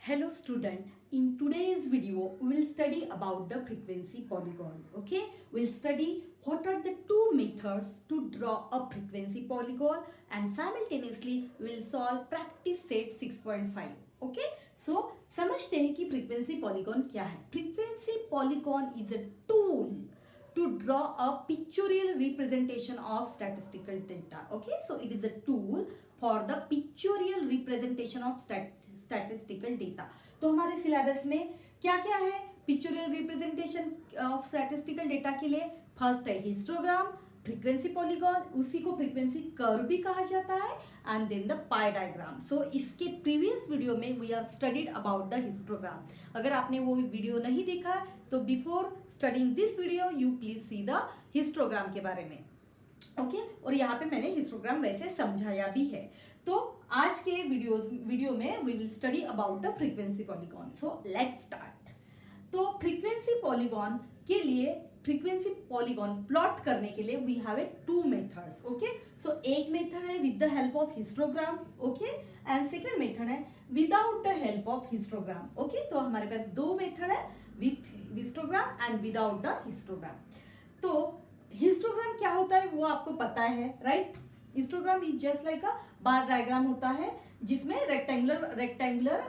Hello student, in today's video we will study about the frequency polygon. Okay, we'll study what are the two methods to draw a frequency polygon and simultaneously we'll solve practice set 6.5. Okay, so समझते हैं कि frequency polygon क्या है. Frequency polygon is a tool to draw a pictorial representation of statistical data. Okay, so it is a tool for the pictorial representation of statistical data. तो हमारे syllabus में क्या क्या है pictorial representation of statistical data के लिए? First है histogram, frequency polygon, उसी को फ्रीक्वेंसी कर्व भी कहा जाता है, and then the pie diagram. So इसके प्रीवियस वीडियो में we have studied about the histogram. अगर आपने वो वीडियो नहीं देखा तो before studying this video you please see the histogram के बारे में. ओके और यहाँ पे मैंने हिस्टोग्राम वैसे समझाया भी है. तो आज के वीडियो में we will study about the frequency polygon. So let's start. तो फ्रीक्वेंसी पॉलीगॉन के लिए, फ्रीक्वेंसी पॉलीगॉन प्लॉट करने के लिए we have a two methods. Okay so एक मेथड है with the help of histogram. Okay and second method है without the help of histogram. Okay तो हमारे पास दो मेथड है, with histogram and without the histogram. तो हिस्टोग्राम क्या होता है वो आपको पता है, right? Histogram is just like a bar diagram होता है जिसमें रेक्टेंगुलर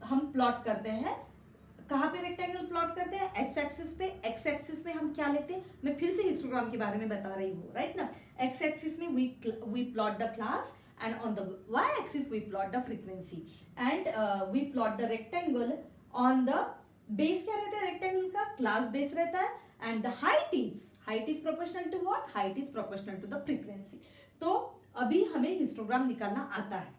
हम प्लॉट करते हैं. कहाँ पे रेक्टेंगल प्लॉट करते हैं? एक्स एक्सिस पे. एक्स एक्सिस में हम क्या लेते हैं? मैं फिर से हिस्टोग्राम के बारे में बता रही हूँ, राइट ना? एक्स एक्सिस में we plot the class and on the y-axis we plot the frequency and we plot the rectangle on the base. क्या रहता है rectangle का? class base रहता है and the height is proportional to what? height is proportional to the frequency. तो अभी हमें histogram निकालना आता है.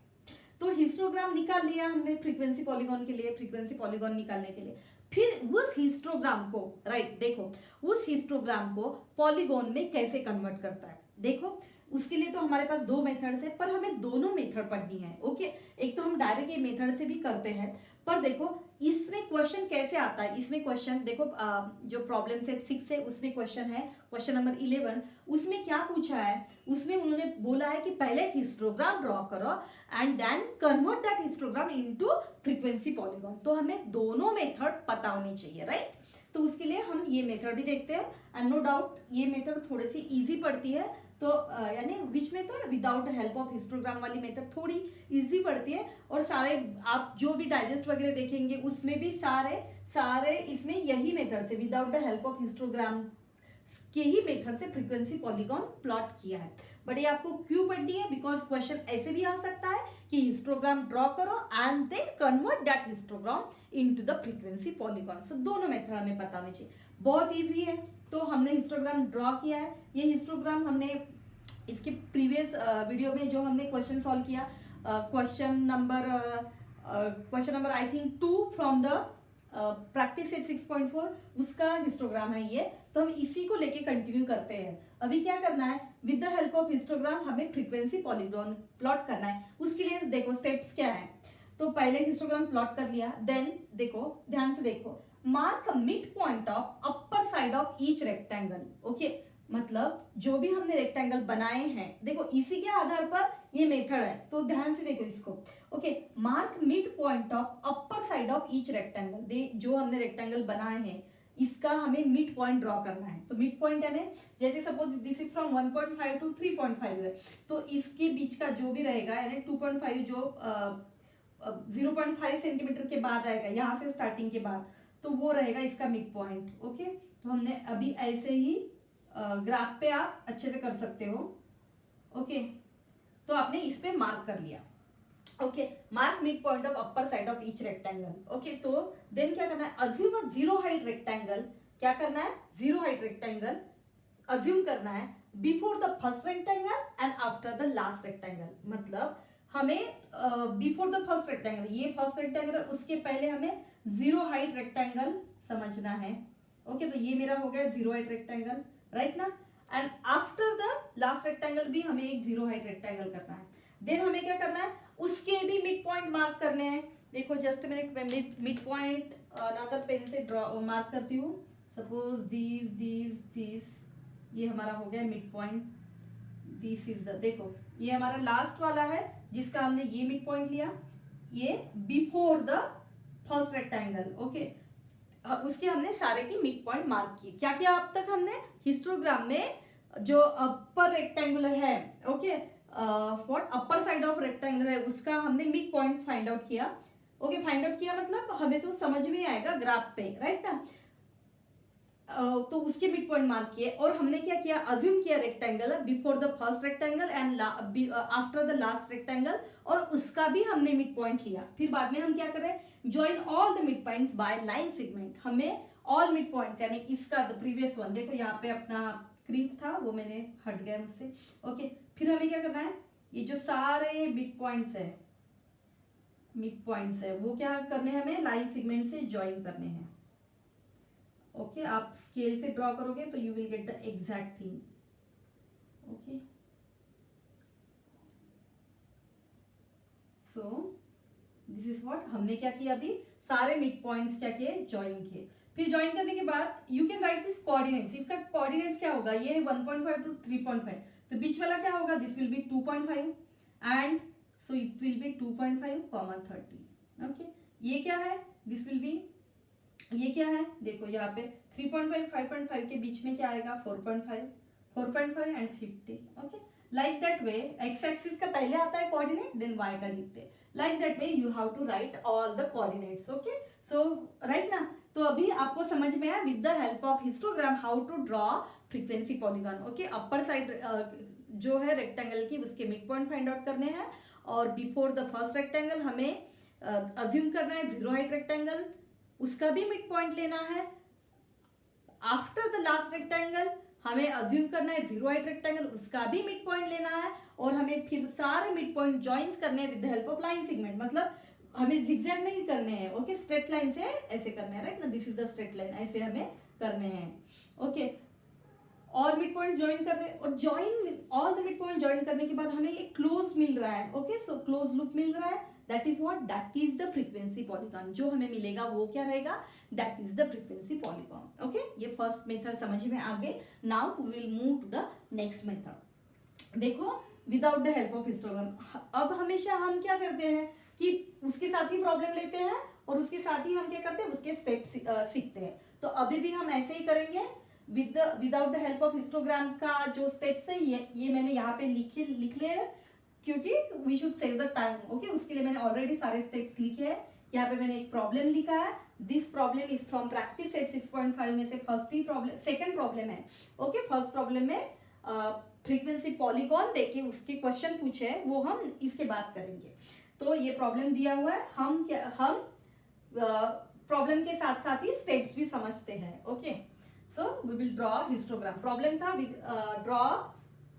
तो हिस्टोग्राम निकाल लिया हमने फ्रीक्वेंसी पॉलीगॉन के लिए. फ्रीक्वेंसी पॉलीगॉन निकालने के लिए फिर उस हिस्टोग्राम को, राइट, देखो उस हिस्टोग्राम को पॉलीगॉन में कैसे कन्वर्ट करता है. देखो उसके लिए तो हमारे पास दो मेथड्स है पर हमें दोनों मेथड पढ़नी है. ओके एक तो हम डायरेक्ट ये मेथड से भी करते हैं, पर देखो इसमें क्वेश्चन कैसे आता है. इसमें क्वेश्चन देखो जो प्रॉब्लम सेट 6 है उसमें क्वेश्चन है क्वेश्चन नंबर 11. उसमें क्या पूछा है? उसमें उन्होंने बोला है कि पहले हिस्टोग्राम ड्रॉ करो and then convert that histogram into frequency polygon. तो हमें दोनों मेथड पता होनी चाहिए, राइट? तो उसके लिए हम ये मेथड भी देखते हैं एंड नो डाउट ये मेथड थोड़ी सी इजी पड़ती है. तो यानी which method? Without help of histogram वाली मेथड थोड़ी इजी पड़ती है. और सारे आप जो भी डाइजेस्ट वगैरह देखेंगे उसमें भी सारे इसमें यही मेथड से without the help of histogram के ही मेथड से फ्रीक्वेंसी पॉलीगॉन प्लॉट किया है. बट ये आपको क्यों पढ़नी है? बिकॉज क्वेश्चन ऐसे भी आ सकता है कि हिस्टोग्राम ड्रॉ करो and then convert that histogram into the frequency polygon. So दोनों मेथड हमें पता होनी चाहिए. बहुत इजी है. तो हमने हिस्टोग्राम ड्रॉ किया है. ये हिस्टोग्राम हमने इसके प्रीवियस वीडियो में जो हमने क्वेश्चन सॉल्व किया, question number I think 2 from the practice set 6.4 उसका हिस्टोग्राम है ये. तो हम इसी को लेके कंटिन्यू करते हैं. अभी क्या करना है? With the help of histogram हमें फ्रीक्वेंसी पॉलीगॉन प्लॉट करना है. उसके लिए देखो स्टेप्स क्या है. तो पहले हिस्टोग्राम प्लॉट कर लिया. देन देखो ध्यान से देखो, mark mid point of upper side of each rectangle. Okay मतलब जो भी हमने रेक्टेंगल बनाए हैं, देखो इसी के आधार पर ये मेथड है. तो ध्यान से देखो इसको. Okay mark mid point of upper side of each rectangle. जो हमने रेक्टेंगल बनाए हैं इसका हमें मिड पॉइंट ड्रॉ करना है. तो मिड पॉइंट यानी जैसे suppose this is from 1.5 to 3.5 है, तो इसके बीच का जो भी रहेगा यानी 2.5 जो 0.5 सेंटीमीटर के बाद आएगा यहाँ से स्टार्टिंग के बाद, तो वो रहेगा इसका मिड पॉइंट. ओके तो हमने अभी ऐसे ही ग्राफ पे आप अच्छे से कर सकते हो. ओके तो आपने इस पे मार्क कर लिया. Okay mark mid point of upper side of each rectangle. Okay तो देन क्या करना है? Assume a zero height rectangle. क्या करना है? जीरो हाइट रेक्टेंगल अज्यूम करना है before the first rectangle and after the last rectangle. मतलब हमें बिफोर द फर्स्ट रेक्टेंगल, ये फर्स्ट रेक्टेंगल उसके पहले हमें जीरो हाइट रेक्टेंगल समझना है. ओके तो ये मेरा हो गया जीरो हाइट रेक्टेंगल, राइट ना? And after the last rectangle भी हमें एक जीरो हाइट रेक्टेंगल करना है. देन हमें क्या करना है? उसके भी मिड पॉइंट मार्क करने हैं. देखो जस्ट मैंने मिड पॉइंट अनदर पेन से ड्रॉ मार्क करती हूँ. सपोज दिस ये हमारा हो गया mid point. This is the, देखो ये हमारा लास्ट वाला है जिसका हमने ये मिड पॉइंट लिया. ये before the first rectangle, okay, उसके हमने सारे की मिड पॉइंट मार्क किए। क्या किया अब तक हमने हिस्टोग्राम में, जो अपर रेक्टेंगुलर है, okay, what upper side of rectangular है, उसका हमने मिड पॉइंट फाइंड आउट किया। ओके, फाइंड आउट किया मतलब हमें तो समझ में आएगा ग्राफ पे, राइट ना। तो उसके मिड पॉइंट मार्क किए, और हमने क्या किया, अज्यूम किया rectangle before the first rectangle and after the last rectangle, और उसका भी हमने मिड पॉइंट लिया। फिर बाद में हम क्या कर रहे हैं, join all the mid points by line segment. हमें ऑल मिड पॉइंट्स, यानी इसका द प्रीवियस वन, देखो यहाँ पे अपना क्रीप था वो मैंने हट गया मुझसे, ओके। फिर हमें क्या करना है, ये जो सारे मिड पॉइंट्स है, वो क्या करने हैं, हमें लाइन सेगमेंट से ज्वाइन करने हैं। ओके, आप स्केल से ड्रॉ करोगे तो you will get the exact thing, okay. So this is what हमने क्या किया, अभी सारे मिड पॉइंट्स क्या किए, ज्वाइन किए। फिर ज्वाइन करने के बाद you can write this coordinates. इसका कोऑर्डिनेट्स क्या होगा, ये है 1.5 टू 3.5, तो बीच वाला क्या होगा, this will B 2.5 and so it will be 2.5, 30, okay. ये क्या है, दिस विल बी, ये क्या है, देखो यहाँ पे 3.5 5.5 के बीच में क्या आएगा, 4.5 4.5 and 50, okay. Like that way, x axis का पहले आता है कोऑर्डिनेट, देन वाई का लिखते हैं। Like that way you have to write all the coordinates, okay. So right ना। तो अभी आपको समझ में आया with the help of histogram how to draw frequency polygon, okay. Upper side जो है रेक्टेंगल की, उसके मिड पॉइंट फाइंड आउट करने हैं, और बिफोर द फर्स्ट रेक्टेंगल हमें अज्यूम करना है जीरो हाइट रेक्टेंगल, उसका भी मिड पॉइंट लेना है। आफ्टर द लास्ट रेक्टेंगल हमें अज्यूम करना है जीरो हाइट रेक्टेंगल, उसका भी मिड पॉइंट लेना है, और हमें फिर सारे मिड पॉइंट ज्वाइन करने हैं with the help of line segment. मतलब हमें जिगजैग नहीं करने हैं, ओके, स्ट्रेट लाइन से ऐसे करने हैं, राइट ना, this is the straight line, ऐसे हमें करने हैं, ओके। और मिड पॉइंट ज्वाइन कर रहे हैं, और join all the mid point join करने के बाद हमें एक क्लोज मिल रहा है, ओके। सो क्लोज लूप मिल रहा है, that is what, that is the frequency polygon. जो हमें मिलेगा वो क्या रहेगा, that is the frequency polygon, okay. ये फर्स्ट मेथड समझ में आ गए। Now we will move to the next method. देखो, without the help of histogram, अब हमेशा हम क्या करते हैं कि उसके साथ ही प्रॉब्लम लेते हैं, और उसके साथ ही हम क्या करते हैं, उसके स्टेप सीखते हैं। तो अभी भी हम ऐसे ही करेंगे without the help of histogram. का जो स्टेप्स है ये मैंने यहाँ पे लिख लिए हैं, क्योंकि we should save the time, okay. उसके लिए मैंने ऑलरेडी सारे स्टेप्स लिखे हैं। यहाँ पे मैंने एक प्रॉब्लम लिखा है, this problem is from practice set 6.5 में से फर्स्ट ही प्रॉब्लम, सेकंड प्रॉब्लम है, ओके। फर्स्ट प्रॉब्लम में फ्रीक्वेंसी पॉलीगॉन देके उसके क्वेश्चन पूछे हैं, वो हम इसके बाद करेंगे। तो ये प्रॉब्लम दिया हुआ है, हम प्रॉब्लम के साथ साथ ही स्टेप्स भी समझते हैं, okay. So we will draw histogram. Problem था draw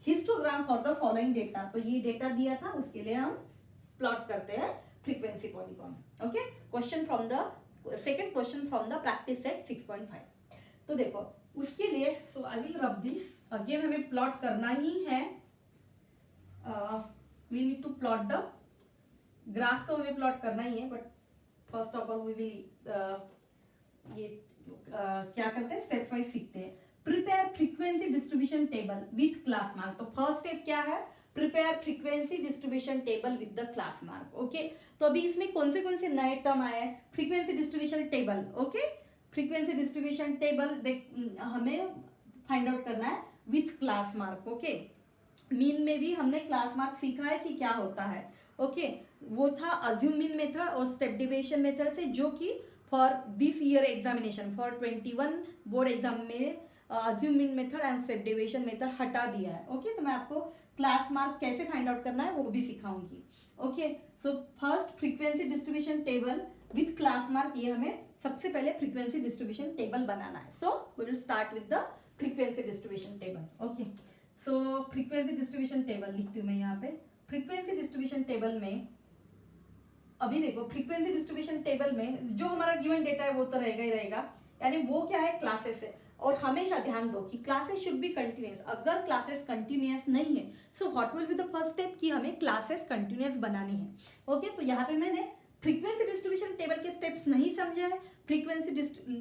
histogram for the following data. तो ये डेटा दिया था, उसके लिए हम प्लॉट करते हैं frequency polygon, okay. Question from the second question from the practice set 6.5। तो देखो उसके लिए, so I will rub this again, हमें प्लॉट करना ही है, we need to plot the graph, तो हमें प्लॉट करना ही है, but first of all we will ये क्या करते हैं, स्टेप वाइज सीखते हैं। Prepare frequency distribution table with class mark. तो फर्स्ट स्टेप क्या है, prepare frequency distribution table with the class mark, okay. तो अभी इसमें कौन से नए टर्म आए हैं, frequency distribution table, okay. Frequency distribution table हमें फाइंड आउट करना है with class mark, okay. Mean में भी हमने क्लास मार्क सीखा है कि क्या होता है, ओके। वो था अज्यूम मीन मेथड और स्टेप डिविएशन मेथड से, जो कि for this year examination for 21 board exam में assume mean method and step deviation method हटा दिया है, ओके। तो मैं आपको क्लास मार्क कैसे फाइंड आउट करना है वो भी सिखाऊंगी, okay. So first frequency distribution table with class mark, ये हमें सबसे पहले फ्रीक्वेंसी डिस्ट्रीब्यूशन टेबल बनाना है। So we will start with the frequency distribution table, okay. So frequency distribution table लिखती हूँ मैं यहाँ पे। फ्रीक्वेंसी डिस्ट्रीब्यूशन टेबल में अभी देखो, फ्रीक्वेंसी डिस्ट्रीब्यूशन टेबल में जो हमारा गिवन डेटा है वो तो रहेगा ही रहेगा, यानी वो क्या है, क्लासेस है। और हमेशा ध्यान दो कि क्लासेस शुड बी कंटिन्यूअस। अगर क्लासेस कंटिन्यूअस नहीं है, so what will be the first step, कि हमें क्लासेस कंटिन्यूअस बनानी है, ओके। तो यहाँ पे मैंने फ्रीक्वेंसी डिस्ट्रीब्यूशन टेबल के स्टेप्स नहीं समझा है, फ्रीक्वेंसी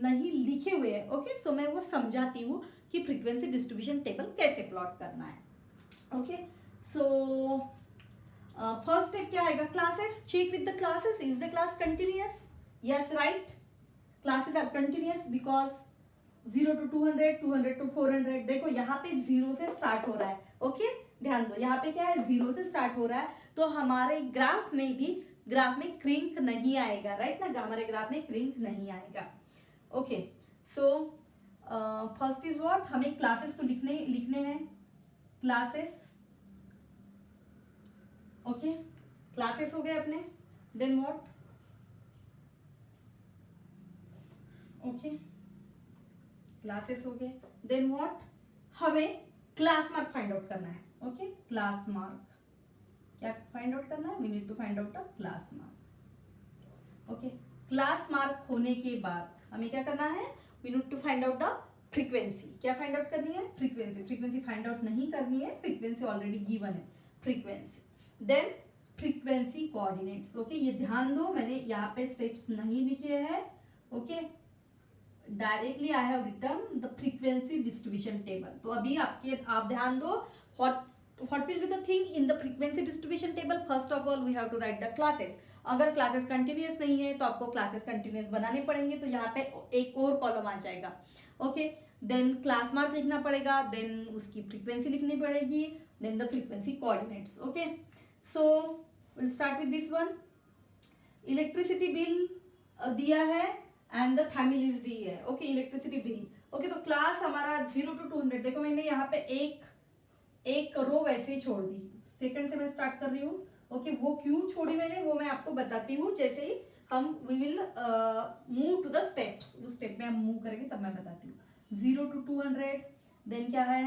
नहीं लिखे हुए हैं, ओके। सो मैं वो समझाती हूँ कि फ्रीक्वेंसी डिस्ट्रीब्यूशन टेबल कैसे प्लॉट करना है, ओके। सो फर्स्ट स्टेप क्या आएगा, classes, check with the classes, is the class continuous, Yes, right. Classes are continuous because 0 to 200, 200 to 400. देखो यहाँ पे 0 से स्टार्ट हो रहा है. ओके, ध्यान दो, यहाँ पे क्या है, 0 से स्टार्ट हो रहा है. तो हमारे ग्राफ में क्रिंक नहीं आएगा, राइट ना. हमारे ग्राफ में क्रिंक नहीं आएगा. Okay, so first is what, हमें क्लासेस तो लिखने हैं. क्लासेस, ओके, क्लासेस हो गए अपने. देन व्हाट, ओके, क्लासेस हो गए. देन व्हाट, हमें क्लास मार्क फाइंड आउट करना है. ओके, क्लास मार्क क्या फाइंड आउट करना है, we need to find out the class mark. Okay, class mark होने के बाद हमें क्या करना है, we need to find out the frequency. क्या फाइंड आउट करनी है, फ्रीक्वेंसी फाइंड आउट नहीं करनी है, फ्रीक्वेंसी ऑलरेडी गिवन है, frequency. Then frequency coordinates. Okay, ये ध्यान दो, मैंने यहाँ पे स्टेप्स नहीं लिखे हैं. Okay, directly I have written the frequency distribution table. तो अभी आप ध्यान दो, what will be the thing in the frequency distribution table. First of all we have to write the classes. अगर क्लासेस कंटिन्यूस नहीं है तो आपको क्लासेस कंटिन्यूस बनाने पड़ेंगे. तो यहाँ पे एक और कॉलम आ जाएगा. ओके, देन क्लास मार्क लिखना पड़ेगा, देन उसकी फ्रीक्वेंसी लिखनी पड़ेगी, then the frequency coordinates. Okay, so will start with this one. Electricity bill दिया है एंड द फैमिलीज दी है. Okay, electricity bill. ओके, तो क्लास हमारा 0 to 200. देखो मैंने यहाँ पे एक रो वैसे ही छोड़ दी. सेकंड से मैं स्टार्ट कर रही हूँ. ओके, वो क्यों छोड़ी मैंने वो मैं आपको बताती हूँ. जैसे ही हम we will move to the steps, उस स्टेप में हम मूव करेंगे तब मैं बताती हूँ. 0 to 200, देन क्या है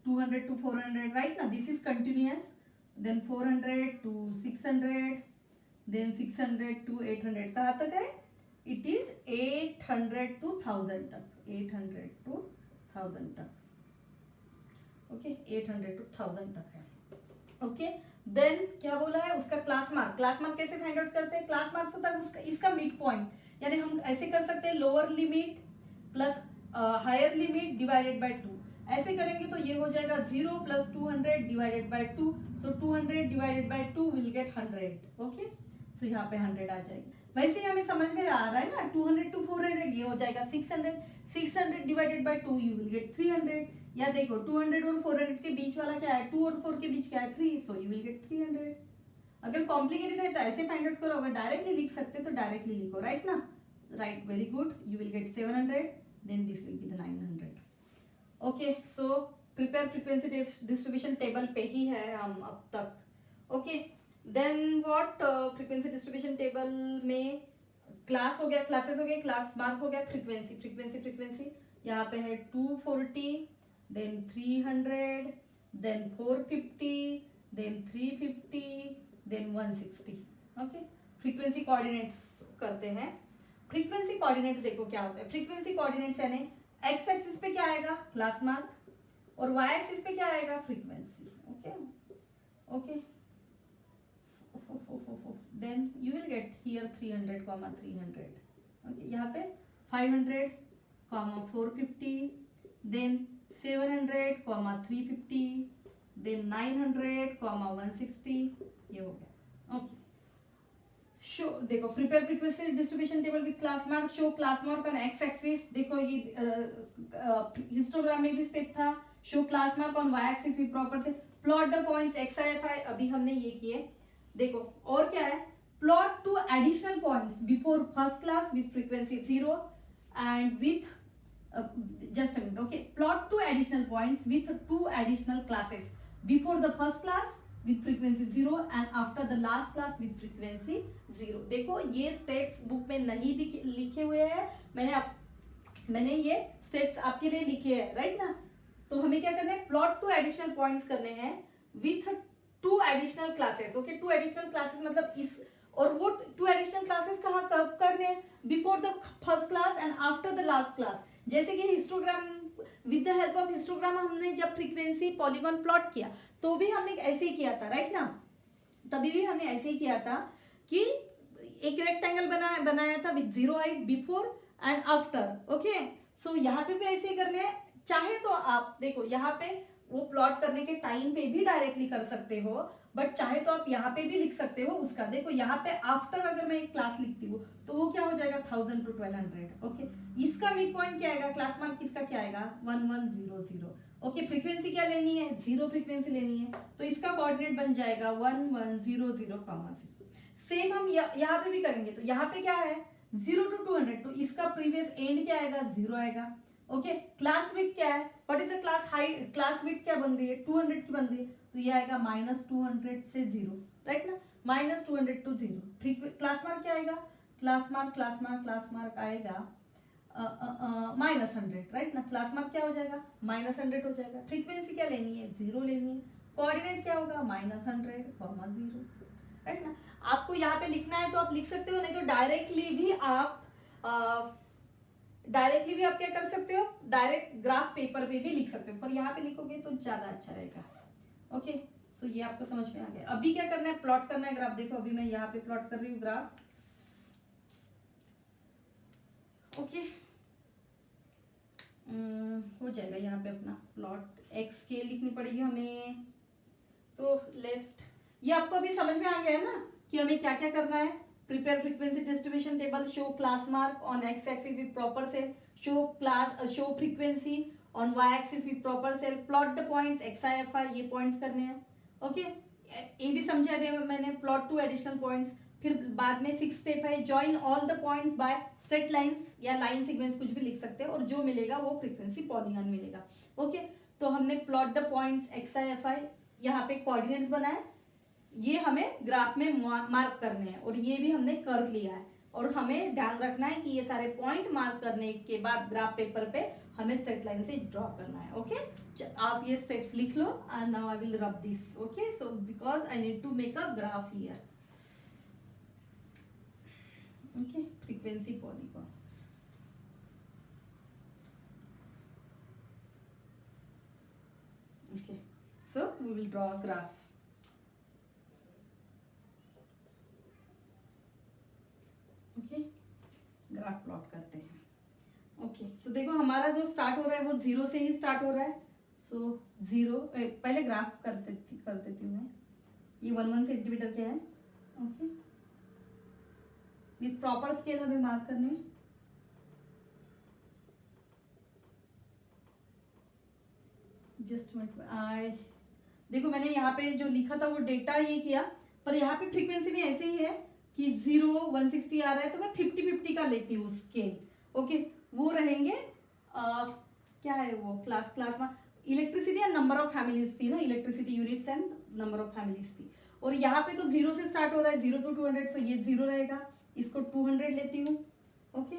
200 to 400, राइट ना, this is continuous. Then 400 to 600, then 600 to 800. कहाँ तक है, इट इज 800 to 1000 तक, 800 to 1000 तक. ओके, 800 to 1000 तक है. ओके, देन क्या बोला है, उसका क्लास मार्क. क्लास मार्क कैसे फाइंड आउट करते हैं, क्लास मार्क से तक इसका मिड पॉइंट, यानी हम ऐसे कर सकते हैं lower limit plus higher limit divided by 2. ऐसे करेंगे तो ये हो जाएगा 0 + 200 divided by 2. So 200 divided by 2 will get 100. Okay, so यहाँ पे 100 आ जाएगी. वैसे ही हमें समझ में आ रहा है ना, 200 to 400 ये हो जाएगा 600. 600 divided by 2 you will gate 300. या देखो 200 और 400 के बीच वाला क्या है, 2 और 4 के बीच क्या है 3, सो यू विल गेट 300. अगर कॉम्प्लिकेटेड है तो ऐसे फाइंड आउट करो, अगर डायरेक्टली लिख सकते तो डायरेक्टली लिखो, राइट ना. Right, very good. You will get 700, then this will be the 900. Okay, so prepare frequency distribution table पे ही है हम अब तक. Okay, then what, frequency distribution table में क्लास हो गया, क्लासेस हो गए, क्लास मार्क हो गया, फ्रीक्वेंसी यहाँ पे है 240, then 300, then 450, then 350, then 160. Okay, frequency coordinates करते हैं. फ्रीक्वेंसी कोऑर्डिनेट्स देखो क्या होता है. फ्रीक्वेंसी कोऑर्डिनेट्स यानी एक्स एक्सिस पे क्या आएगा, क्लास मार्क, और वाई एक्सिस पे क्या आएगा, frequency. Okay, then you will get here 300, 300. Okay, यहाँ पे 500, 450, then 700, 350, then 900, 160. ये हो गया. ओके, शो देखो prepare frequency distribution table with class mark. So class mark on x axis. देखो ये हिस्टोग्राम में भी स्टेप था. So class mark on Y axis with proper से plot the points x I F I. अभी हमने ये किए. देखो और क्या है, plot 2 additional points before first class with frequency 0 and with just a minute. Okay, plot 2 additional points with 2 additional classes before the first class with frequency 0 and after the last class with frequency 0. देखो ये steps book में नहीं लिखे हुए हैं, मैंने ये steps आपके लिए लिखे हैं, राइट ना. तो हमें क्या करना है, प्लॉट 2 एडिशनल पॉइंट्स करने हैं with 2 additional classes. Okay, 2 additional classes मतलब इस, और वो 2 एडिशनल क्लासेस कहाँ कब करने हैं, before the first class and after the last class. जैसे कि histogram, with the help of histogram हमने जब फ्रीक्वेंसी पॉलीगॉन प्लॉट किया तो भी हमने ऐसे ही किया था, राइट ना. तभी भी हमने ऐसे ही किया था कि एक रेक्टेंगल बनाया था with 0 height before and after. Okay, so यहाँ पे भी ऐसे ही करने हैं. चाहे तो आप देखो यहाँ पे वो प्लॉट करने के टाइम पे भी डायरेक्टली कर सकते हो, बट चाहे तो आप यहाँ पे भी लिख सकते हो उसका। देखो यहाँ पे आफ्टर अगर मैं एक क्लास लिखती हूँ तो वो क्या हो जाएगा 1000 to 1200। ओके, इसका मिड पॉइंट क्या आएगा, क्लास मार्क किसका क्या आएगा 1100। ओके, फ्रीक्वेंसी क्या लेनी है, जीरो फ्रीक्वेंसी लेनी है, तो इसका कोऑर्डिनेट बन जाएगा 1100, 0। सेम हम यहाँ पे भी करेंगे, तो यहाँ पे क्या है 0 to 200, तो इसका प्रीवियस एंड क्या आएगा 0 आएगा। ओके, क्लास विड्थ क्या है, what is the class height, class width क्या बन रही है 200 की बन रही है, तो ये आएगा -200 से 0, राइट ना, -200 to 0। क्लास मार्क क्या आएगा, क्लास मार्क आएगा -100, राइट ना, क्लास मार्क क्या हो जाएगा -100 हो जाएगा। फ्रीक्वेंसी क्या लेनी है 0 लेनी है, कोऑर्डिनेट क्या होगा -100, 0, राइट ना। आपको यहाँ पे लिखना है तो आप लिख सकते हो, नहीं तो डायरेक्टली भी आप क्या कर सकते हो, डायरेक्ट ग्राफ पेपर पे भी लिख सकते हो, पर यहाँ पे लिखोगे तो ज्यादा अच्छा रहेगा। ओके, सो ये आपको समझ में आ गया। अभी क्या करना है, प्लॉट करना है ग्राफ। देखो अभी मैं यहाँ पे प्लॉट कर रही हूँ ग्राफ। ओके, हो जाएगा यहाँ पे अपना प्लॉट। एक्स के लिखनी पड़ेगी हमें, तो लेस्ट ये आपको अभी समझ में आ गया है ना कि हमें क्या क्या करना है। Prepare frequency distribution table, show class mark on x axis with proper scale, show frequency on Y axis with proper scale, plot the points x I F i, ये पॉइंट्स करने हैं। ओके, ये भी समझा दिया मैंने, प्लॉट 2 एडिशनल पॉइंट्स। फिर बाद में 6 स्टेप है, join all the points by straight lines या लाइन सीक्वेंस, कुछ भी लिख सकते हैं, और जो मिलेगा वो फ्रीक्वेंसी पॉलीगॉन मिलेगा। ओके, तो हमने plot the points x I F I, यहाँ पे कोऑर्डिनेट्स बनाए, ये हमें ग्राफ में मार्क करने हैं, और ये भी हमने कर लिया है। और हमें ध्यान रखना है कि ये सारे पॉइंट मार्क करने के बाद ग्राफ पेपर पे हमें स्ट्रेट लाइन से ड्रॉ करना है। ओके, आप ये स्टेप्स लिख लो, and now I will rub this. Okay, so because I need to make a graph here. Okay, frequency polygon. Okay, so we will draw a graph. Okay, graph plot करते हैं। Okay, तो देखो हमारा जो start हो रहा है वो 0 से ही स्टार्ट हो रहा है। सो 0, पहले ग्राफ कर देती हूँ मैं। ये 1 सेंटीमीटर क्या है। ओके, विथ प्रॉपर स्केल हमें मार्क करने हैं। जस्ट मिनट, देखो मैंने यहाँ पे जो लिखा था वो डेटा ये किया, पर यहाँ पे फ्रीक्वेंसी में ऐसे ही है कि 0 160 आ रहा है, तो मैं 50-50 का लेती हूँ स्केल। ओके, वो रहेंगे क्या है वो क्लास में electricity and number of families थी ना, electricity units and number of families थी। और यहाँ पे तो 0 से स्टार्ट हो रहा है, 0 to 200, so ये 0 रहेगा, इसको 200 लेती हूँ। ओके,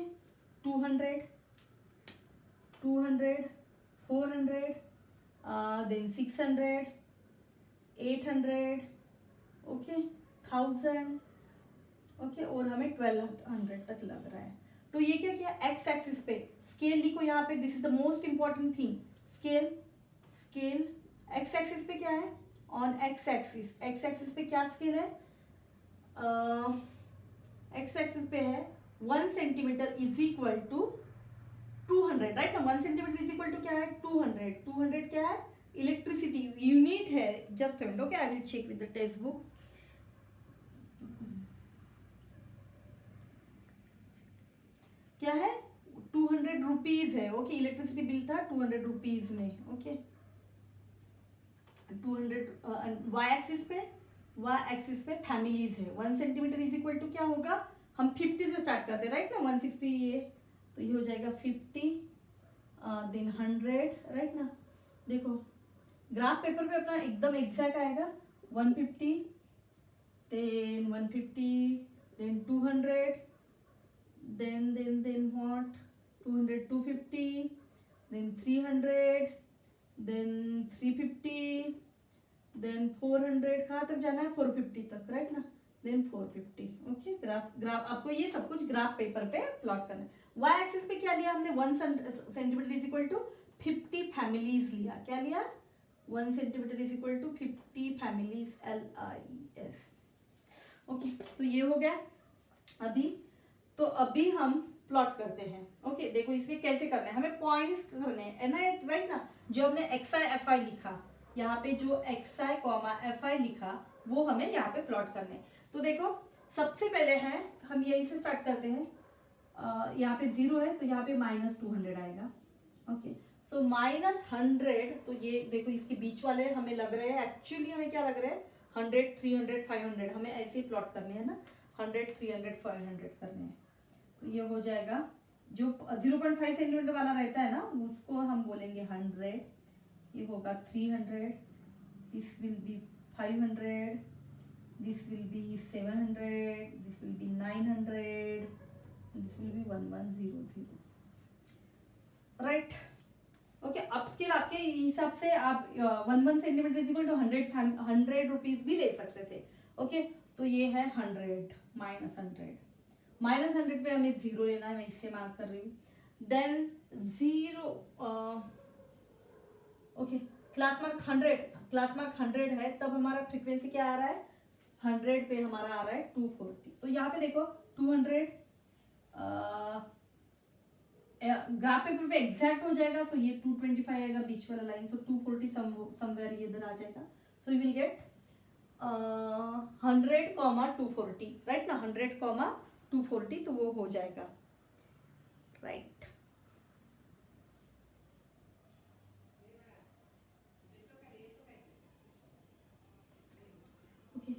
200, 400, देन 600, 800, ओके, 1000, ओके, और हमें 1200 तक लग रहा है। तो ये क्या किया, एक्स एक्सिस पे स्केल लिखो यहाँ पे, this is the most important thing. Scale x axis पे क्या है, ऑन एक्स एक्सिस पे क्या स्केल है, एक्स एक्सिस पे है 1 centimetre is equal to 200, right ना। 1 सेंटीमीटर इज इक्वल टू क्या है 200, 200 क्या है इलेक्ट्रिसिटी यूनिट है। Just minute, okay, I will check with the text book. क्या है 200 रुपीज है। ओके, इलेक्ट्रिसिटी बिल था 200 रुपीज में। ओके, 200 वाई एक्सिस पे फैमिलीज है। 1 सेंटीमीटर इज इक्वल टू क्या होगा, हम 50 से स्टार्ट करते हैं, राइट ना, 160 ये, तो ये हो जाएगा 50, देन 100, राइट ना। देखो ग्राफ पेपर पे अपना एकदम एग्जैक्ट आएगा, 150, then 150, then 200, then what, 200, 250, then 300, then 350, then 400, कहाँ तक जाना है 450 तक, राइट ना, then 450। ओके, ग्राफ आपको ये सब कुछ ग्राफ पेपर पे प्लॉट करना है। वाई एक्सिस पे क्या लिया हमने, 1 centimetre is equal to 50 families लिया। क्या लिया, 1 centimetre is equal to 50 families, LIS। Okay, तो ये हो गया। अभी हम प्लॉट करते हैं। ओके, देखो इसमें कैसे करना है, हमें पॉइंट्स करने हैं ना, राइट ना। जो हमने XI FI लिखा, यहाँ पे जो XI, FI लिखा, वो हमें यहाँ पे प्लॉट करने हैं। तो देखो सबसे पहले है, हम यहीं से स्टार्ट करते हैं। यहाँ पे 0 है तो यहाँ पे -200 आएगा। ओके, सो -100, तो ये देखो इसके बीच वाले हमें लग रहे हैं, एक्चुअली हमें क्या लग रहा है 100, 300, 500, हमें ऐसे ही प्लॉट करने हैं ना, 100, 300, 500 करने हैं। तो ये हो जाएगा, जो 0.5 सेंटीमीटर वाला रहता है ना उसको हम बोलेंगे 100, ये होगा 300, this will be 500, this will be 700, this will be 900, this will be 1100, right. Okay, upscale आपके हिसाब से आप 1 centimetre is equal to 100 rupees भी ले सकते थे। ओके, तो ये है 100 -100 पे हमें 0 लेना है, मैं इससे मार्क कर रही हूँ। देन 0, ओके, क्लास मार्क 100 है, तब हमारा फ्रीक्वेंसी क्या आ रहा है, 100 पे हमारा आ रहा है 240। तो यहाँ पे देखो 200 ग्राफ पेपर पे एग्जैक्ट हो जाएगा, सो ये 225 आएगा बीच वाला लाइन, सो 240 समवेयर ये इधर आ जाएगा। So you will get 100, 240, right ना, 100, 240, तो वो हो जाएगा, राइट। ओके,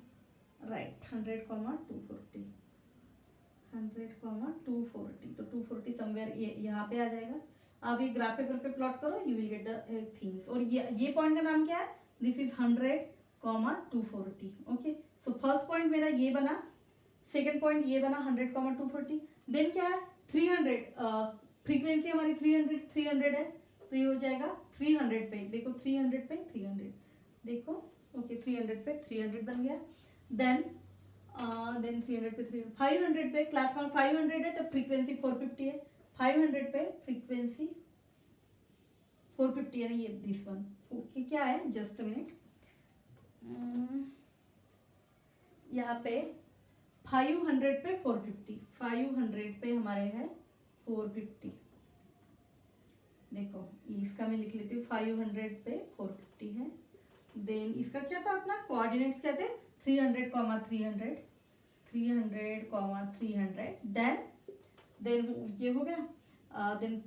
राइट, 100, 240, 100, 240, तो 240 समवेयर ये यहाँ पे आ जाएगा। आप ये ग्राफ पेपर पे प्लॉट करो, you will get the things. और ये पॉइंट का नाम क्या है, this is 100, 240। Okay, so first point मेरा ये बना, सेकंड पॉइंट ये बना 100, 240। देन क्या है 300, फ्रीक्वेंसी हमारी 300 है, तो ये हो जाएगा 300 पे, देखो 300 पे 300, देखो ओके 300 पे 300 बन गया। देन 300 पे 300, 500 पे क्लास मार्क 500 है तो फ्रीक्वेंसी 450 है, 500 पे फ्रीक्वेंसी 450 है, ये दिस वन। ओके, क्या है, जस्ट अ मिनट, यहाँ पे 500 पे 450, 500 पे हमारे है 450, देखो इसका मैं लिख लेती हूँ, 500 पे 450 है। देन इसका क्या था अपना कोऑर्डिनेट्स क्या थे, 300, 300, 300, 300, देन ये हो गया, देन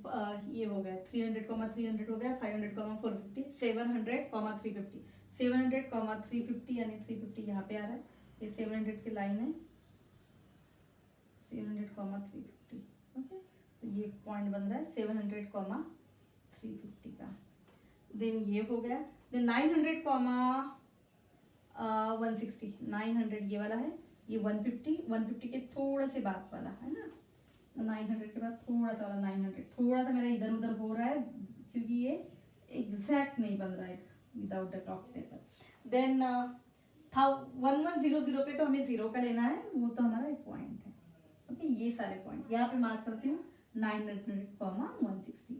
ये हो गया 300, 300 हो गया, 500, 450, 700, 350, 700, 350, यानी 350 यहाँ पे आ रहा है, ये 700 की लाइन है, 700, 350। ओके, तो ये पॉइंट बन रहा है 700, 350 का। देन ये हो गया, देन 900, 160, 900 ये वाला है, ये 150 के थोड़ा से बाद वाला है ना, 900 के बाद थोड़ा सा वाला 900, थोड़ा सा मेरा इधर उधर हो रहा है क्योंकि ये एग्जैक्ट नहीं बन रहा है without the clock paper. Then 1100 पे तो हमें 0 का लेना है, वो तो हमारा एक पॉइंट है। ओके, ये सारे पॉइंट यहाँ पे मार्क करती हूँ, 900, 160।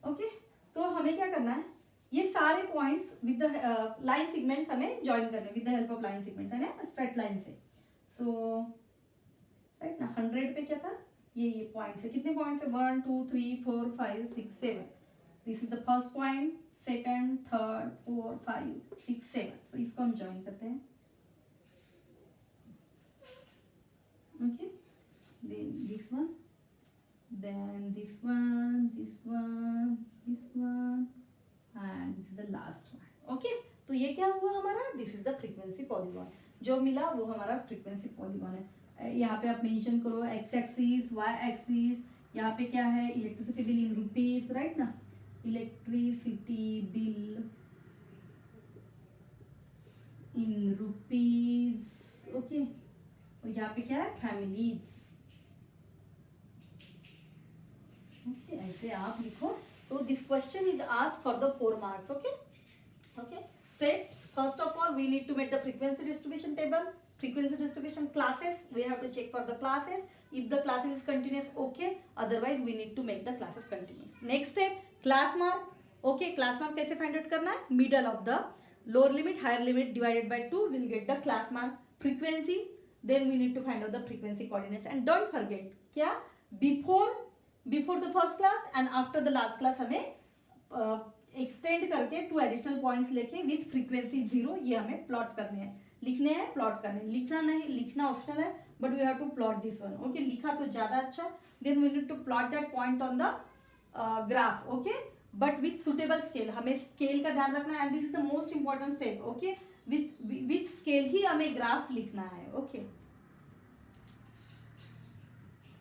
ओके, तो हमें क्या करना है, ये सारे points with the line segments हमें ज्वाइन करने with the help of line segments, है ना, स्ट्रेट लाइन से। सो राइट ना, 100 पे क्या था, ये पॉइंट्स है, कितने पॉइंट्स है, 1 2 3 4 5 6 7, this is the first point, second, third, 4 5 6 7, तो इसको हम ज्वाइन करते हैं। Okay, then this one, then this one, this one, this one, and this is the last one. Okay, तो ये क्या हुआ हमारा, this is the frequency polygon, जो मिला वो हमारा frequency polygon है। यहाँ पे आप मेंशन करो x एक्सिस, y एक्सिस, यहाँ पे क्या है, electricity bill in rupees, right ना, electricity bill in rupees. Okay, और यहाँ पे क्या है, फैमिलीज। ओके, ऐसे आप लिखो, तो this question is asked for the 4 marks. Okay, okay, steps, first of all we need to make the frequency distribution table, frequency distribution classes, we have to check for the classes, if the classes is continuous, okay, otherwise we need to make the classes continuous. Next step, class mark. Okay, class mark कैसे find out करना है, middle of the lower limit higher limit divided by 2 will get the class mark. Frequency, then we need to find out the frequency coordinates, and don't forget क्या, before the first class and after the last class हमें extend करके 2 additional points लेके with frequency 0 ये हमें plot करने हैं, लिखने हैं, प्लॉट करने हैं। लिखना नहीं, लिखना ऑप्शनल है, but we have to plot this one. Okay, लिखा तो ज्यादा अच्छा, then we need to plot that point on the graph. Okay, but with suitable scale, हमें स्केल का ध्यान रखना है, and this is the most important step. Okay, with scale ही हमें ग्राफ लिखना है। ओके